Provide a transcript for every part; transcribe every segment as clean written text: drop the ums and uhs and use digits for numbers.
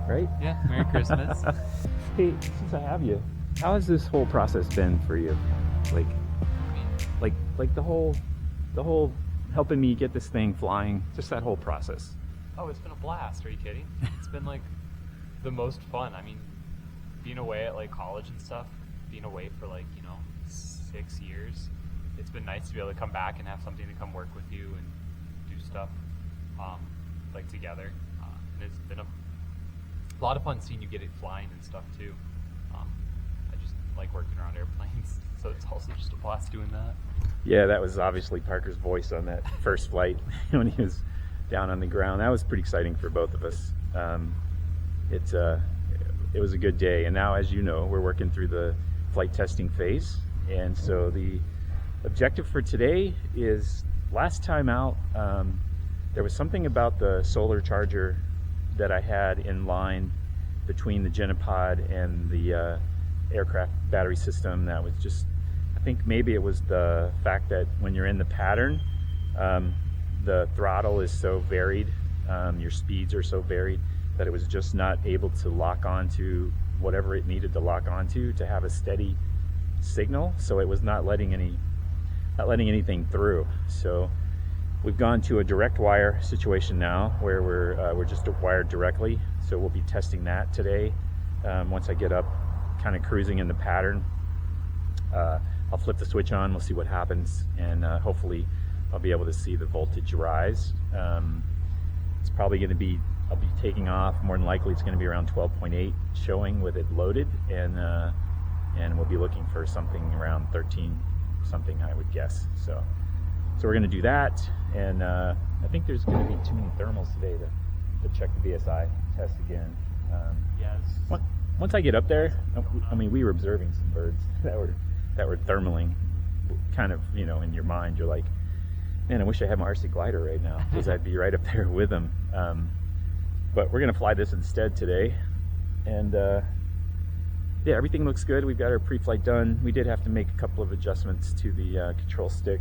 right? Yeah, Merry Christmas. Hey, since I have you, how has this whole process been for you? Like the whole helping me get this thing flying, just that whole process. Oh, it's been a blast. Are you kidding? It's been like the most fun. I mean, being away at like college and stuff, being away for like, 6 years, it's been nice to be able to come back and have something to come work with you and do stuff like together. And it's been a lot of fun seeing you get it flying and stuff too. I just like working around airplanes, so it's also just a blast doing that. Yeah, that was obviously Parker's voice on that first flight when he was down on the ground. That was pretty exciting for both of us. It was a good day, and now, as you know, we're working through the flight testing phase. And so the objective for today is, last time out, there was something about the solar charger that I had in line between the Genopod and the aircraft battery system that was just, I think maybe it was the fact that when you're in the pattern, the throttle is so varied, your speeds are so varied, that it was just not able to lock onto whatever it needed to lock onto to have a steady signal. So it was not letting anything through. So we've gone to a direct wire situation now, where we're just wired directly. So we'll be testing that today. Once I get up, kind of cruising in the pattern, I'll flip the switch on. We'll see what happens, and hopefully I'll be able to see the voltage rise. It's probably going to be, I'll be taking off. More than likely, it's going to be around 12.8 showing with it loaded, and we'll be looking for something around 13 something, I would guess. So we're going to do that, and I think there's going to be too many thermals today to check the BSI test again. Yes. Once I get up there, I mean, we were observing some birds that were thermaling, kind of, in your mind, you're like, man, I wish I had my RC glider right now, because I'd be right up there with them. But we're going to fly this instead today, and yeah, everything looks good. We've got our pre-flight done. We did have to make a couple of adjustments to the control stick.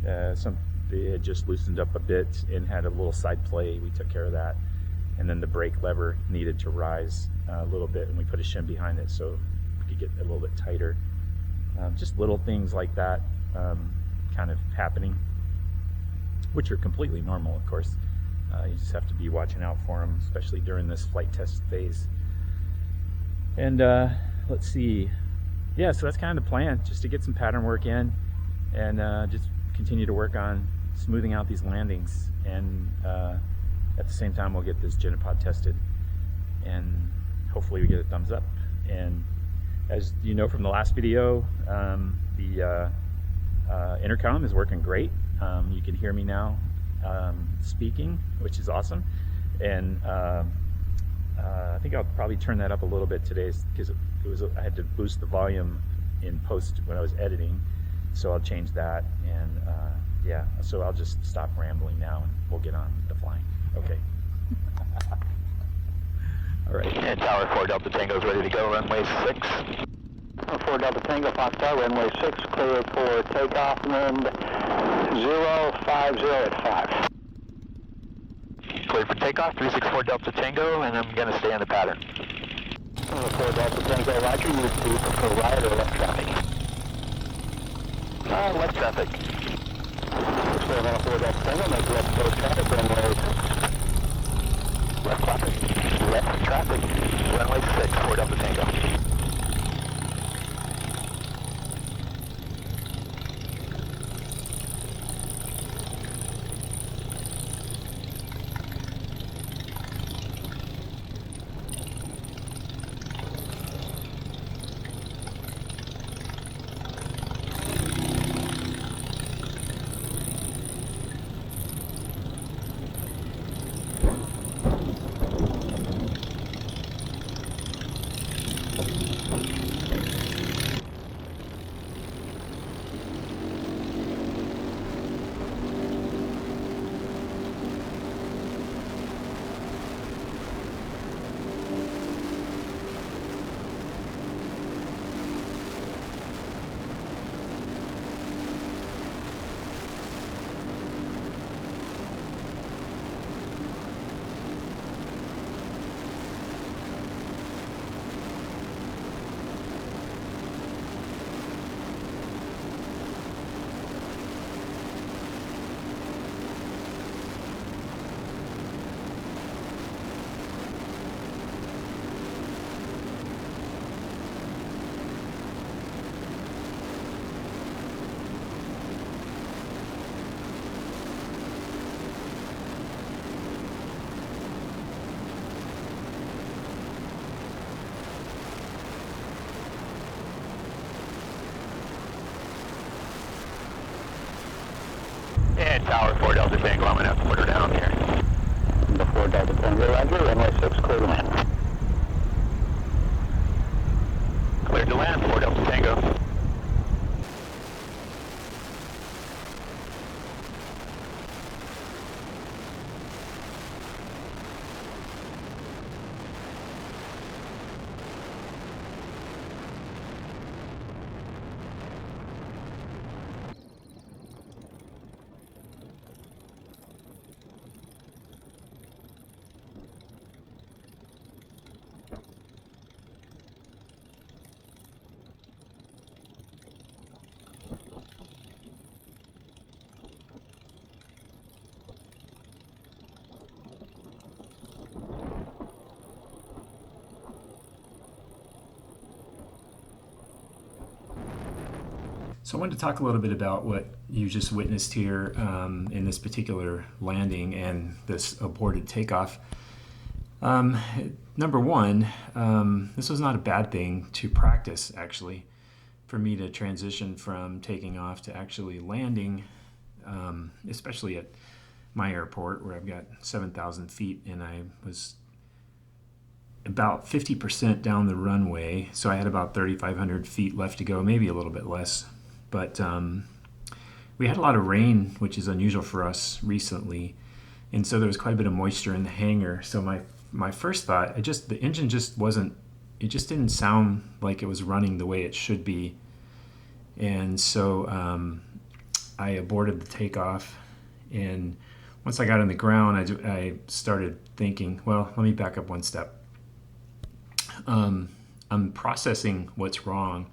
It had just loosened up a bit and had a little side play. We took care of that, and then the brake lever needed to rise a little bit, and we put a shim behind it so we could get a little bit tighter. Just little things like that kind of happening, which are completely normal, of course. You just have to be watching out for them, especially during this flight test phase. And let's see. Yeah, so that's kind of the plan, just to get some pattern work in, and just continue to work on smoothing out these landings. And at the same time, we'll get this Genopod tested, and hopefully we get a thumbs up. And as you know from the last video, the intercom is working great. You can hear me now speaking, which is awesome. And I think I'll probably turn that up a little bit today, because I had to boost the volume in post when I was editing, so I'll change that. And yeah, so I'll just stop rambling now, and we'll get on the flying. Okay. All right. And Tower 4 Delta Tango is ready to go, runway 6. 4 Delta Tango, Foxtrot, runway 6, clear for takeoff, wind 050 at 5. Clear for takeoff, 364 Delta Tango, and I'm going to stay in the pattern. 4 Delta Tango, roger, you prefer right or left traffic? Left traffic. 4 Delta Tango, make left close traffic, runway 6. Left traffic. Left traffic. Runway 6, 4 Delta Tango. Tower, 4 Delta Tango, I'm going to have to put her down here. The 4 Delta Tango, roger, runway 6, clear to land. Cleared to land, 4 Delta Tango. So I wanted to talk a little bit about what you just witnessed here in this particular landing and this aborted takeoff. Number one, this was not a bad thing to practice, actually, for me to transition from taking off to actually landing, especially at my airport where I've got 7,000 feet and I was about 50% down the runway, so I had about 3,500 feet left to go, maybe a little bit less. But we had a lot of rain, which is unusual for us recently, and so there was quite a bit of moisture in the hangar. So my first thought, the engine just wasn't, it just didn't sound like it was running the way it should be, and so I aborted the takeoff. And once I got on the ground, I started thinking, well, let me back up one step. I'm processing what's wrong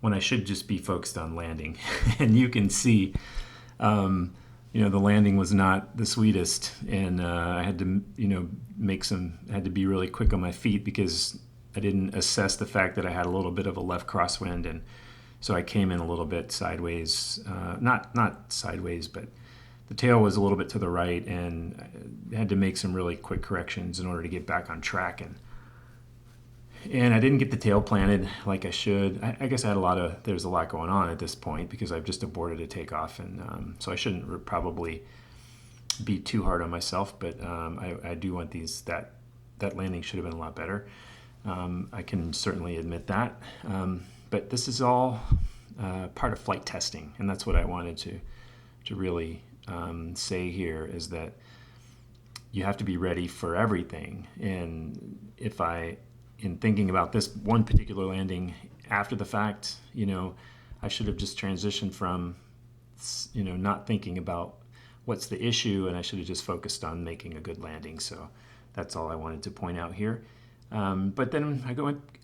when I should just be focused on landing. And you can see, the landing was not the sweetest, and I had to, had to be really quick on my feet because I didn't assess the fact that I had a little bit of a left crosswind, and so I came in a little bit sideways, not sideways, but the tail was a little bit to the right, and I had to make some really quick corrections in order to get back on track. And I didn't get the tail planted like I should. I guess there's a lot going on at this point because I've just aborted a takeoff, and so I shouldn't probably be too hard on myself, but I do want that landing should have been a lot better. I can certainly admit that, but this is all part of flight testing, and that's what I wanted to really say here, is that you have to be ready for everything. And in thinking about this one particular landing after the fact, I should have just transitioned from, not thinking about what's the issue, and I should have just focused on making a good landing. So that's all I wanted to point out here. But then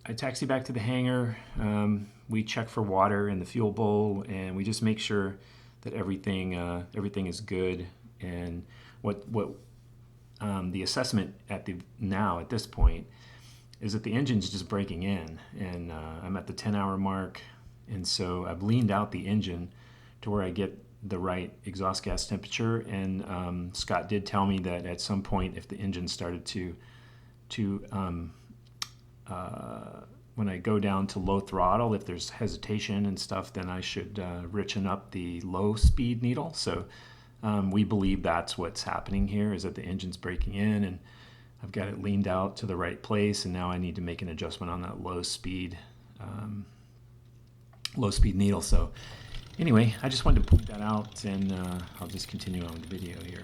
I taxi back to the hangar. We check for water in the fuel bowl, and we just make sure that everything is good. And what the assessment at this point is that the engine's just breaking in, and I'm at the 10-hour mark, and so I've leaned out the engine to where I get the right exhaust gas temperature. And Scott did tell me that at some point, if the engine started to when I go down to low throttle, if there's hesitation and stuff, then I should richen up the low speed needle. So we believe that's what's happening here, is that the engine's breaking in, and I've got it leaned out to the right place, and now I need to make an adjustment on that low speed needle. So anyway, I just wanted to point that out, and I'll just continue on with the video here.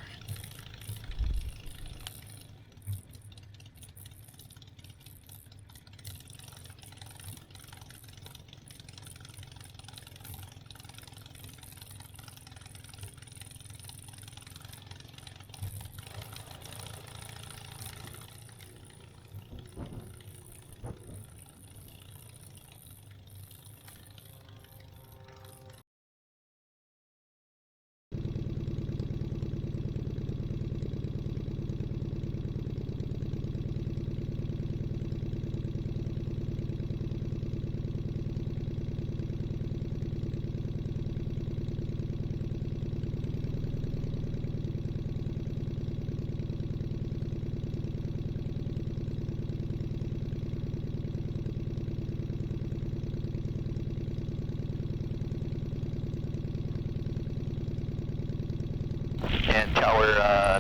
Tower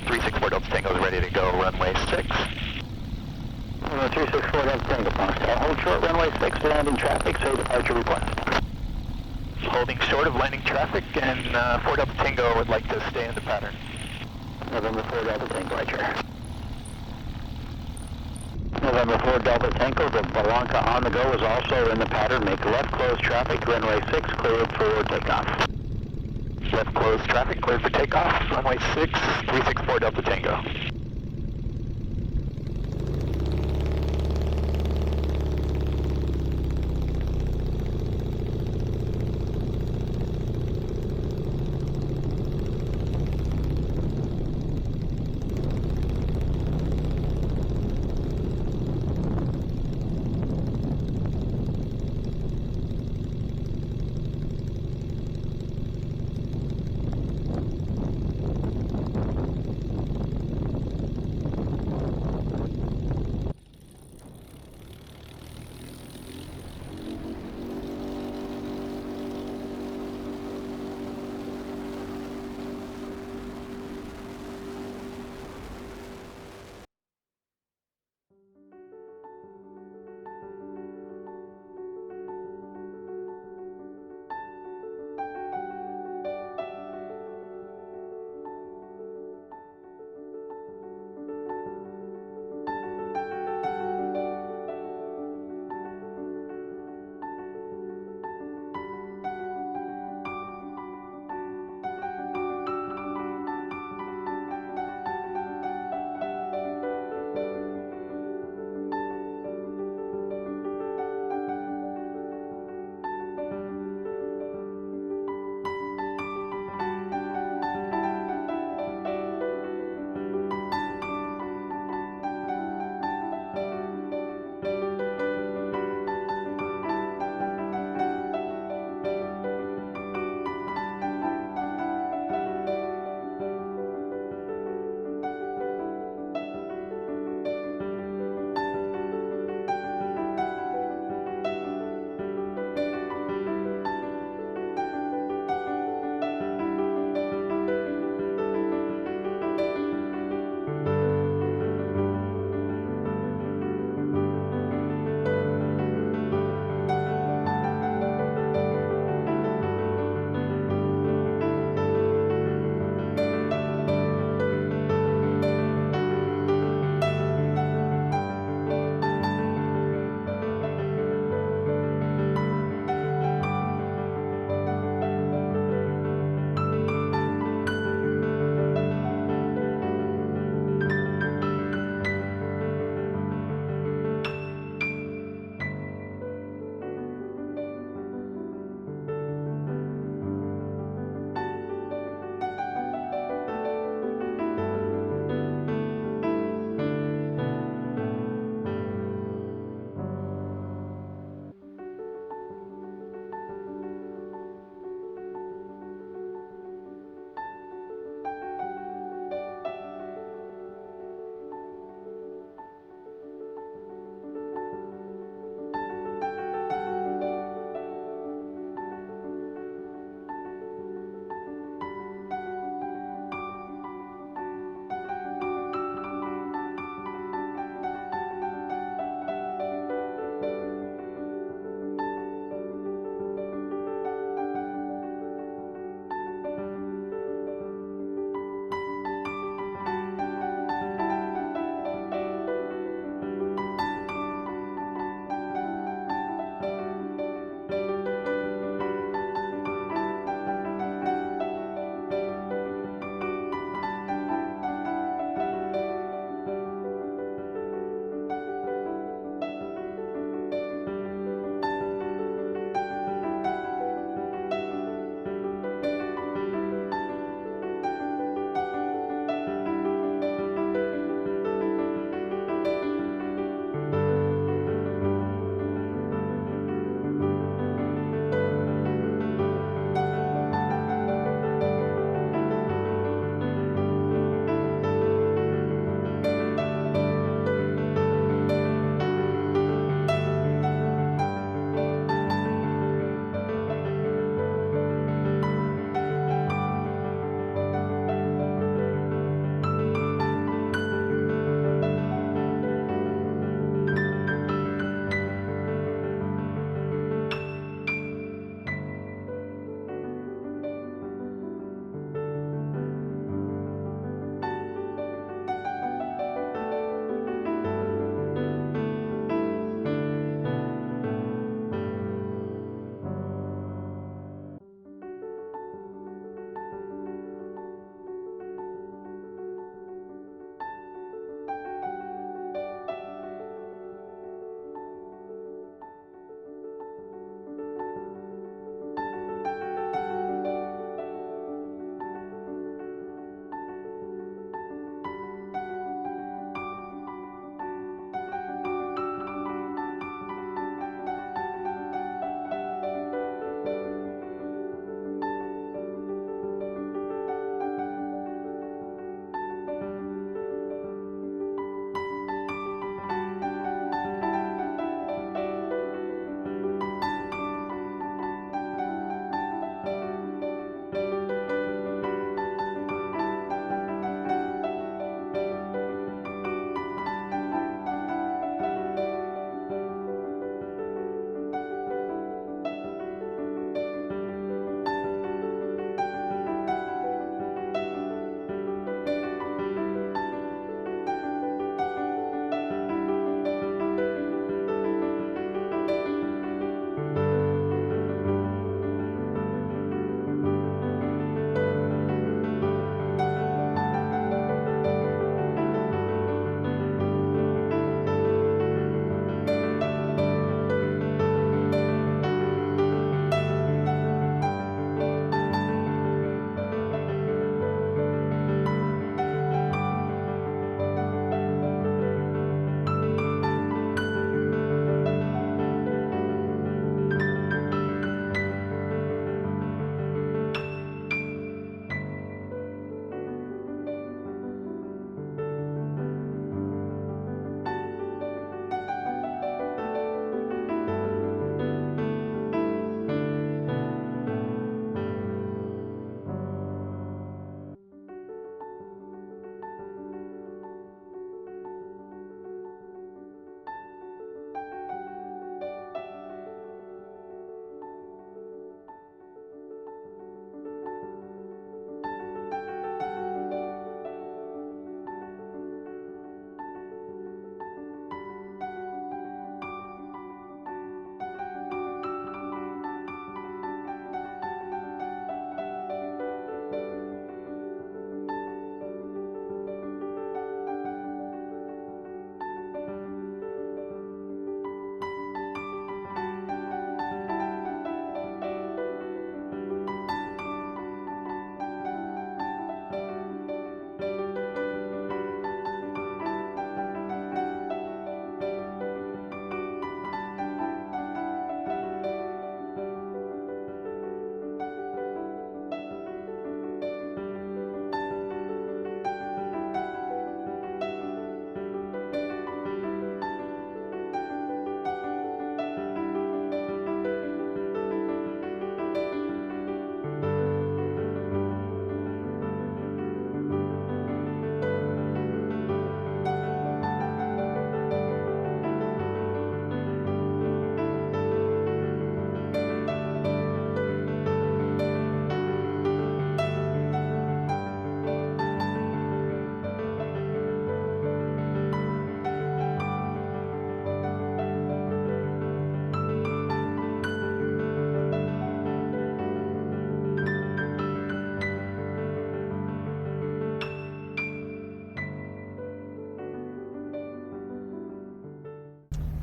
364 Delta Tango is ready to go, runway 6. 364 Delta Tango, Fox Tower. Hold short, runway 6, landing traffic, say departure request. Holding short of landing traffic, and 4 Delta Tango would like to stay in the pattern. November 4 Delta Tango, right. November 4 Delta Tango, the Blanca on the go is also in the pattern. Make left close traffic, runway 6 cleared for takeoff. Left close traffic, cleared for takeoff, runway 6, 364 Delta Tango.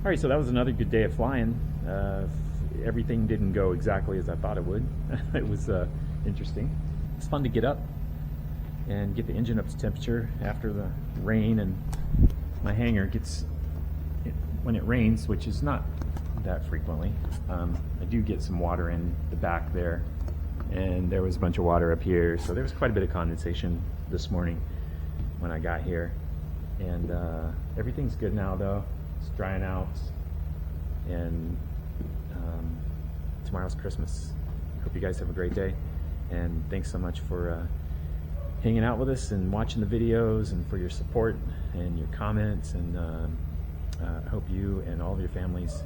All right, so that was another good day of flying. Everything didn't go exactly as I thought it would. It was interesting. It's fun to get up and get the engine up to temperature after the rain, and my hangar gets, when it rains, which is not that frequently, I do get some water in the back there, and there was a bunch of water up here, so there was quite a bit of condensation this morning when I got here. And everything's good now though. It's drying out, and tomorrow's Christmas. Hope you guys have a great day, and thanks so much for hanging out with us and watching the videos, and for your support and your comments, and I hope you and all of your families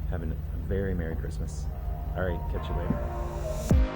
have a very Merry Christmas. All right, catch you later.